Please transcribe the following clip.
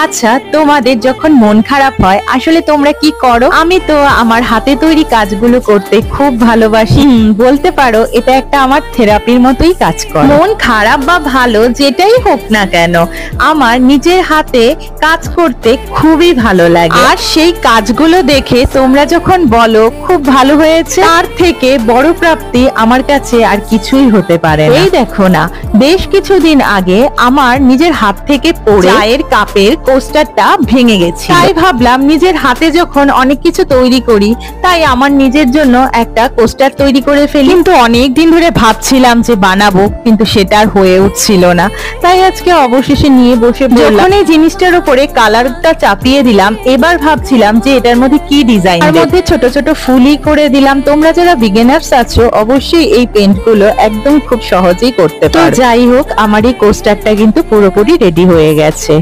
আচ্ছা, তোমাদের যখন মন খারাপ হয় আসলে তোমরা কি করো? আমি তো আমার হাতে তৈরি কাজগুলো করতে খুব ভালোবাসি। বলতে পারো এটা একটা আমার থেরাপির মতোই কাজ করে। মন খারাপ বা ভালো যেটাই হোক না কেন, আমার নিজের হাতে কাজ করতে খুবই ভালো লাগে। আর সেই কাজগুলো দেখে তোমরা যখন বলো খুব ভালো হয়েছে, তার থেকে বড় প্রাপ্তি আমার কাছে আর কিছুই হতে পারে না। এই দেখো না, বেশ কিছুদিন আগে আমার নিজের হাত থেকে পড়ে চায়ের কাপের কোস্টারটা ভেঙে গেছে। তাই ভাবলাম নিজের হাতে যখন অনেক কিছু তৈরি করি, তাই আমার নিজের জন্য একটা কোস্টার তৈরি করে ফেলি। কিন্তু অনেক দিন ধরে ভাবছিলাম যে বানাবো, কিন্তু সেটা আর হয়ে উঠছিল না। তাই আজকে অবশেষে নিয়ে বসে যখন এই জিনিসটার উপরে কালারটা চাপিয়ে দিলাম, এবার ভাবছিলাম যে এটার মধ্যে কি ডিজাইন, এর মধ্যে ছোট ছোট ফুলই করে দিলাম। তোমরা যারা বিগিনার্স আছো অবশ্যই এই পেন্ট গুলো একদম খুব সহজেই করতে পারো। যাই হোক, আমার এই কোস্টারটা কিন্তু পুরোপুরি রেডি হয়ে গেছে।